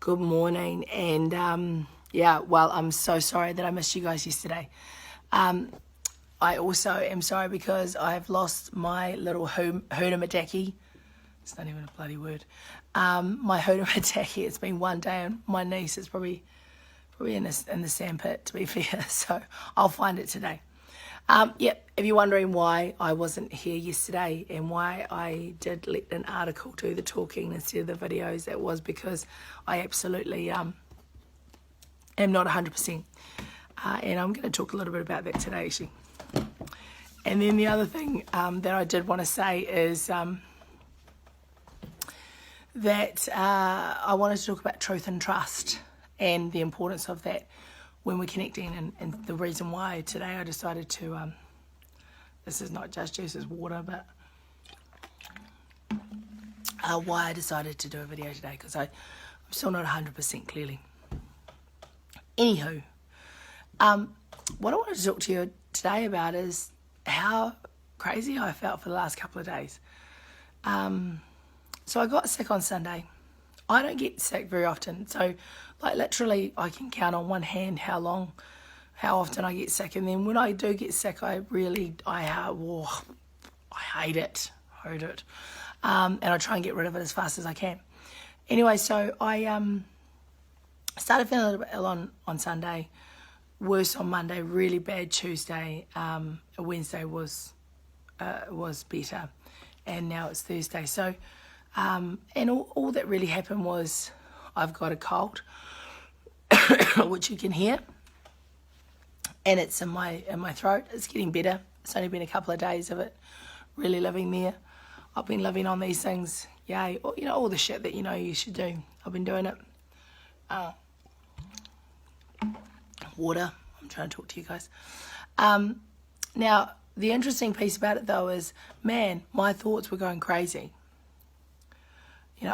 Good morning, and yeah, well, I'm so sorry that I missed you guys yesterday. I also am sorry because I've lost my little hoodamataki. It's not even a bloody word. My hoodamataki. It's been one day, and my niece is probably in the sandpit, to be fair. So I'll find it today. Yep, if you're wondering why I wasn't here yesterday and why I did let an article do the talking instead of the videos, that was because I absolutely am not 100%. And I'm going to talk a little bit about that today, actually. And then the other thing that I did want to say is that I wanted to talk about truth and trust and the importance of that when we're connecting, and the reason why today I decided to, this is not just juice, it's water, but why I decided to do a video today, because I'm still not 100% clearly. Anywho, what I wanted to talk to you today about is how crazy I felt for the last couple of days. So I got sick on Sunday. I don't get sick very often, so like literally I can count on one hand how often I get sick, and then when I do get sick, I hate it, and I try and get rid of it as fast as I can. Anyway, so I started feeling a little bit ill on Sunday, worse on Monday, really bad Tuesday, Wednesday was better, and now it's Thursday. So and all that really happened was I've got a cold, which you can hear, and it's in my throat. It's getting better. It's only been a couple of days of it really living there. I've been living on these things, yay, all the shit that you should do. I've been doing it. Water. I'm trying to talk to you guys. Now, the interesting piece about it though is, man, my thoughts were going crazy.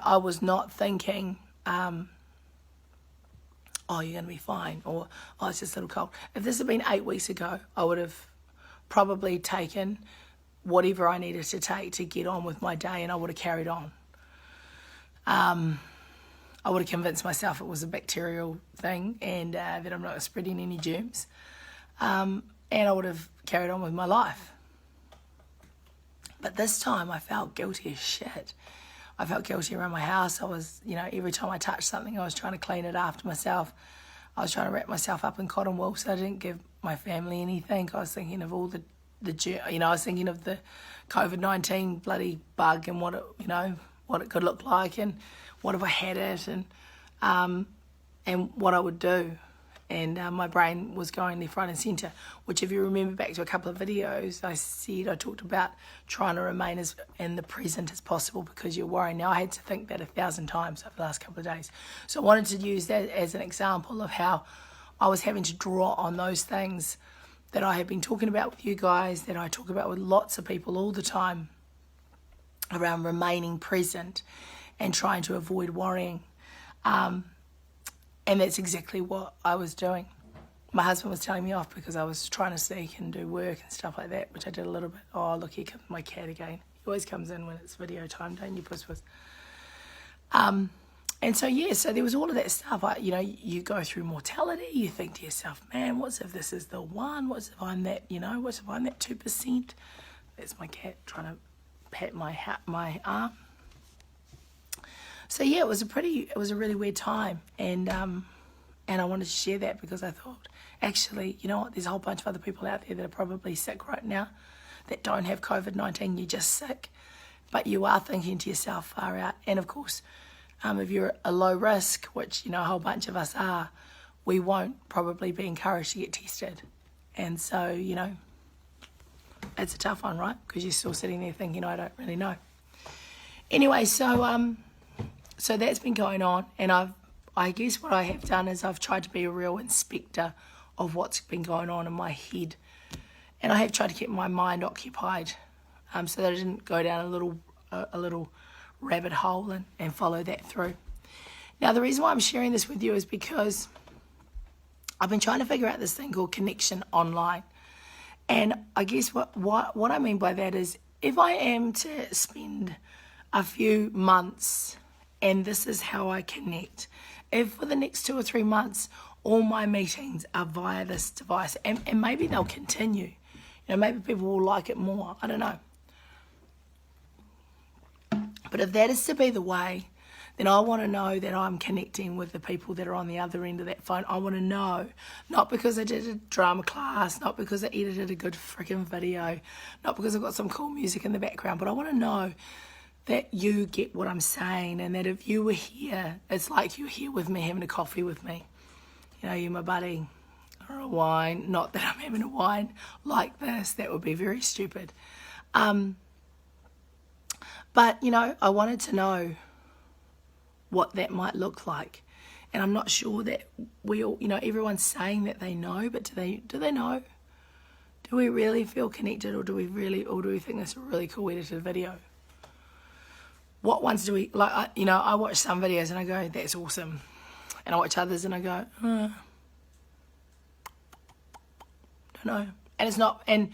I was not thinking, oh, you're going to be fine, or, oh, it's just a little cold. If this had been 8 weeks ago, I would have probably taken whatever I needed to take to get on with my day, and I would have carried on. I would have convinced myself it was a bacterial thing, and that I'm not spreading any germs. And I would have carried on with my life. But this time I felt guilty as shit. I felt guilty around my house. I was, every time I touched something, I was trying to clean it after myself. I was trying to wrap myself up in cotton wool so I didn't give my family anything. I was thinking of all the I was thinking of the COVID-19 bloody bug and what it could look like, and what if I had it, and what I would do. And my brain was going left, right and centre, which if you remember back to a couple of videos, I talked about trying to remain as in the present as possible because you're worrying. Now I had to think that 1,000 times over the last couple of days. So I wanted to use that as an example of how I was having to draw on those things that I have been talking about with you guys, that I talk about with lots of people all the time, around remaining present and trying to avoid worrying. And that's exactly what I was doing. My husband was telling me off because I was trying to sneak and do work and stuff like that, which I did a little bit. Oh, look, here comes my cat again. He always comes in when it's video time, don't you, Puss? And so, yeah, so there was all of that stuff. You go through mortality, you think to yourself, man, what's if this is the one? What's if I'm that, what's if I'm that 2%? That's my cat trying to pat my arm. So yeah, it was a really weird time, and I wanted to share that because I thought, actually, you know what, there's a whole bunch of other people out there that are probably sick right now that don't have COVID-19, you're just sick, but you are thinking to yourself, far out. And of course, if you're a low risk, which, a whole bunch of us are, we won't probably be encouraged to get tested. And so, it's a tough one, right? Because you're still sitting there thinking, I don't really know. Anyway, so that's been going on, and I guess what I have done is I've tried to be a real inspector of what's been going on in my head, and I have tried to keep my mind occupied, so that I didn't go down a little rabbit hole and follow that through. Now, the reason why I'm sharing this with you is because I've been trying to figure out this thing called connection online, and I guess what I mean by that is, if I am to spend a few months And this is how I connect. If for the next 2 or 3 months, all my meetings are via this device, and maybe they'll continue. Maybe people will like it more. I don't know. But if that is to be the way, then I want to know that I'm connecting with the people that are on the other end of that phone. I want to know, not because I did a drama class, not because I edited a good freaking video, not because I've got some cool music in the background, but I want to know that you get what I'm saying, and that if you were here, it's like you're here with me, having a coffee with me. You're my buddy, or a wine. Not that I'm having a wine like this. That would be very stupid. But, I wanted to know what that might look like. And I'm not sure that we all, everyone's saying that they know, but do they know? Do we really feel connected, or do we think this is a really cool edited video? What ones do we, like, I watch some videos and I go, that's awesome. And I watch others and I go, don't know. And it's not, and,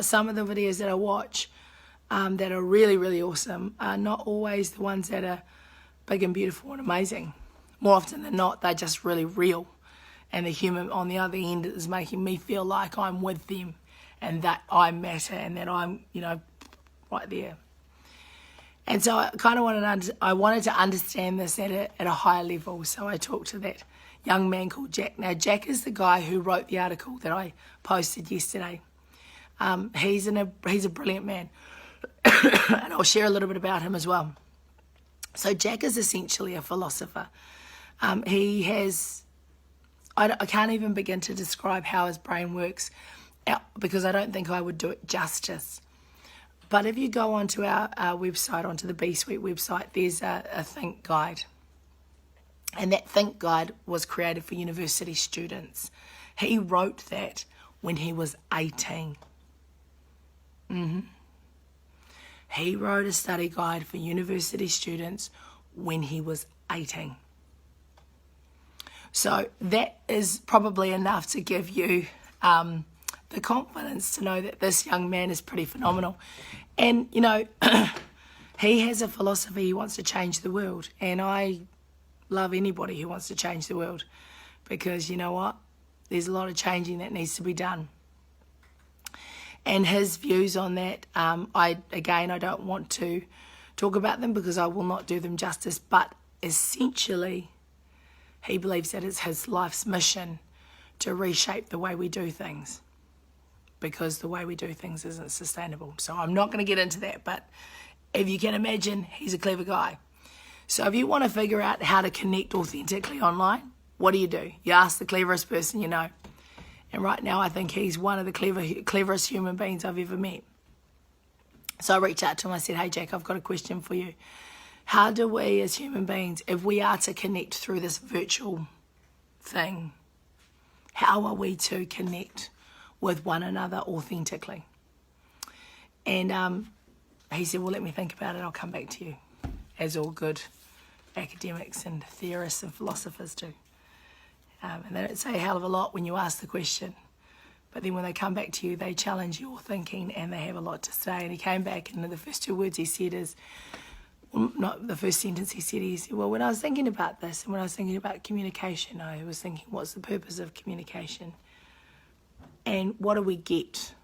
some of the videos that I watch that are really, really awesome are not always the ones that are big and beautiful and amazing. More often than not, they're just really real. And the human on the other end is making me feel like I'm with them and that I matter and that I'm, right there. And so I kind of wanted to understand this at a higher level. So I talked to that young man called Jack. Now, Jack is the guy who wrote the article that I posted yesterday. He's a brilliant man. And I'll share a little bit about him as well. So Jack is essentially a philosopher. He has, I can't even begin to describe how his brain works because I don't think I would do it justice. But if you go onto our website, onto the B Suite website, there's a Think Guide. And that Think Guide was created for university students. He wrote that when he was 18. He wrote a study guide for university students when he was 18. So that is probably enough to give you the confidence to know that this young man is pretty phenomenal. And, he has a philosophy. He wants to change the world. And I love anybody who wants to change the world because, you know what? There's a lot of changing that needs to be done. And his views on that, I don't want to talk about them because I will not do them justice. But essentially, he believes that it's his life's mission to reshape the way we do things, because the way we do things isn't sustainable. So I'm not going to get into that, but if you can imagine, he's a clever guy. So if you want to figure out how to connect authentically online, what do? You ask the cleverest person you know. And right now I think he's one of the cleverest human beings I've ever met. So I reached out to him. I said, hey, Jack, I've got a question for you. How do we as human beings, if we are to connect through this virtual thing, how are we to connect with one another authentically? And he said, well, let me think about it. I'll come back to you, as all good academics and theorists and philosophers do. And they don't say a hell of a lot when you ask the question. But then when they come back to you, they challenge your thinking and they have a lot to say. And he came back and the first 2 words he said is, well, not the first sentence he said, well, when I was thinking about this and when I was thinking about communication, I was thinking, what's the purpose of communication? And what do we get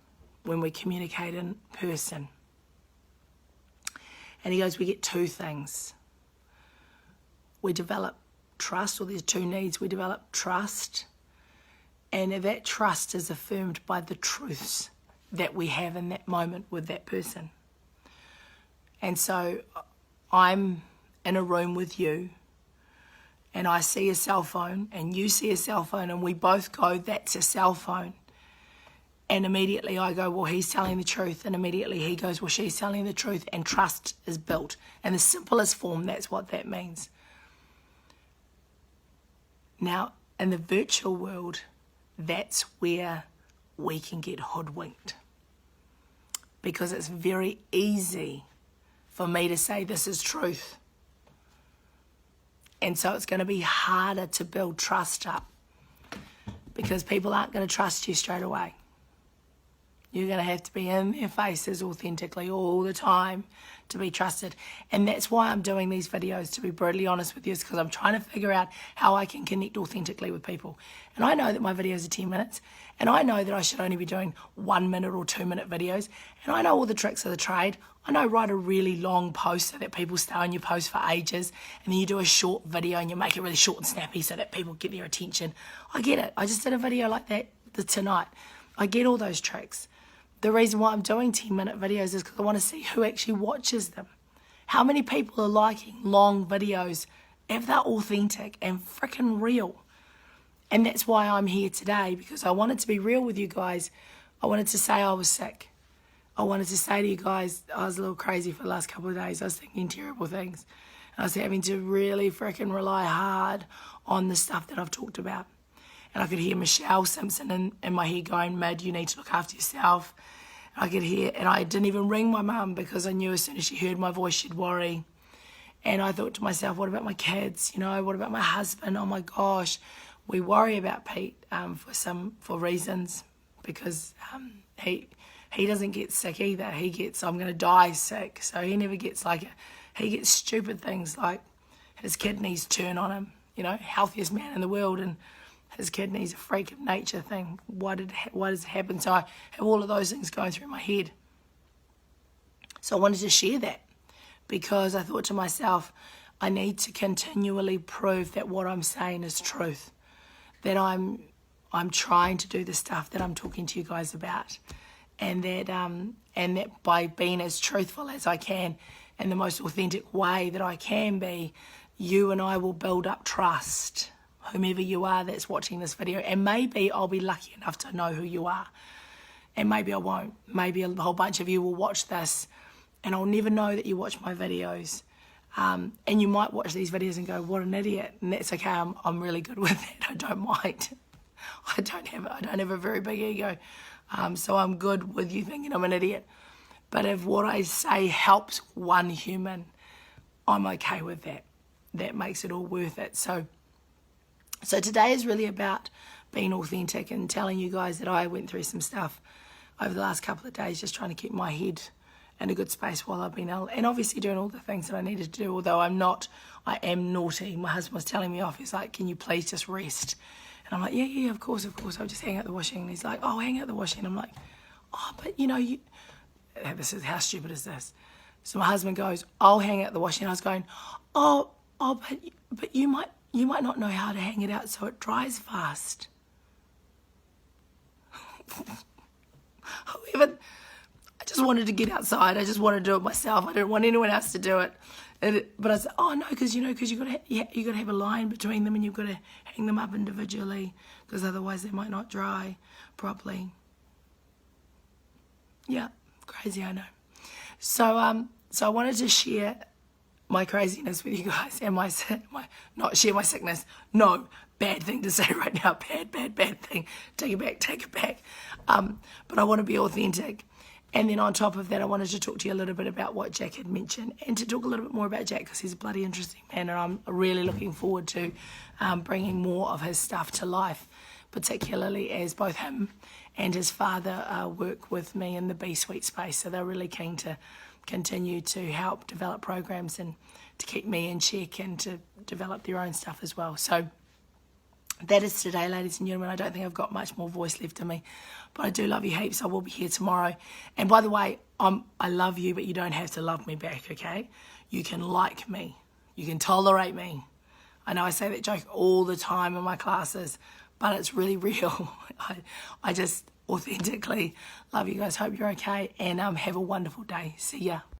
when we communicate in person? And he goes, we get 2 things. We develop trust, or there's 2 needs. We develop trust, and that trust is affirmed by the truths that we have in that moment with that person. And so I'm in a room with you, and I see a cell phone, and you see a cell phone, and we both go, that's a cell phone. And immediately I go, well, he's telling the truth. And immediately he goes, well, she's telling the truth. And trust is built. In the simplest form, that's what that means. Now, in the virtual world, that's where we can get hoodwinked. Because it's very easy for me to say this is truth. And so it's going to be harder to build trust up because people aren't going to trust you straight away. You're going to have to be in their faces authentically all the time to be trusted. And that's why I'm doing these videos, to be brutally honest with you, is because I'm trying to figure out how I can connect authentically with people. And I know that my videos are 10 minutes, and I know that I should only be doing 1 minute or 2 minute videos, and I know all the tricks of the trade. I know write a really long post so that people stay on your post for ages, and then you do a short video and you make it really short and snappy so that people get their attention. I get it. I just did a video like that tonight. I get all those tricks. The reason why I'm doing 10-minute videos is because I want to see who actually watches them. How many people are liking long videos if they're authentic and freaking real? And that's why I'm here today, because I wanted to be real with you guys. I wanted to say I was sick. I wanted to say to you guys, I was a little crazy for the last couple of days. I was thinking terrible things. And I was having to really freaking rely hard on the stuff that I've talked about. And I could hear Michelle Simpson in my head going, Mid, you need to look after yourself. And I could hear, and I didn't even ring my mum because I knew as soon as she heard my voice, she'd worry. And I thought to myself, what about my kids? You know, what about my husband? Oh my gosh. We worry about Pete for reasons, because he doesn't get sick either. He gets, I'm going to die sick. So he never gets he gets stupid things like his kidneys turn on him, you know, healthiest man in the world, and his kidneys a freak of nature thing. What has happened? So I have all of those things going through my head. So I wanted to share that, because I thought to myself, I need to continually prove that what I'm saying is truth, that I'm trying to do the stuff that I'm talking to you guys about, and that by being as truthful as I can in the most authentic way that I can be, you and I will build up trust. Whomever you are that's watching this video, and maybe I'll be lucky enough to know who you are, and maybe I won't. Maybe a whole bunch of you will watch this and I'll never know that you watch my videos, and you might watch these videos and go, what an idiot, and that's okay. I'm really good with that. I don't mind. I don't have a very big ego, so I'm good with you thinking I'm an idiot. But if what I say helps one human, I'm okay with that. That makes it all worth it. So today is really about being authentic and telling you guys that I went through some stuff over the last couple of days, just trying to keep my head in a good space while I've been ill, and obviously doing all the things that I needed to do, although I am naughty. My husband was telling me off. He's like, can you please just rest? And I'm like, yeah, of course. I'll just hang out the washing. And he's like, oh, hang out the washing. And I'm like, oh, but you know, this is, how stupid is this? So my husband goes, I'll hang out the washing. And I was going, oh, but you might not know how to hang it out so it dries fast. However, I just wanted to get outside. I just wanted to do it myself. I didn't want anyone else to do it. But I said, oh no, because you got to have a line between them, and you've got to hang them up individually, because otherwise they might not dry properly. Yeah, crazy, I know. So I wanted to share my craziness with you guys, and not share my sickness. No, bad thing to say right now. Bad thing. Take it back. But I want to be authentic. And then on top of that, I wanted to talk to you a little bit about what Jack had mentioned, and to talk a little bit more about Jack, because he's a bloody interesting man, and I'm really looking forward to bringing more of his stuff to life, particularly as both him and his father work with me in the B-Suite space. So they're really keen to continue to help develop programs and to keep me in check and to develop their own stuff as well. So that is today, ladies and gentlemen. I don't think I've got much more voice left in me, but I do love you heaps. I will be here tomorrow. And by the way, I love you, but you don't have to love me back, okay? You can like me. You can tolerate me. I know I say that joke all the time in my classes, but it's really real. I just authentically love you guys. Hope you're okay, and have a wonderful day. See ya.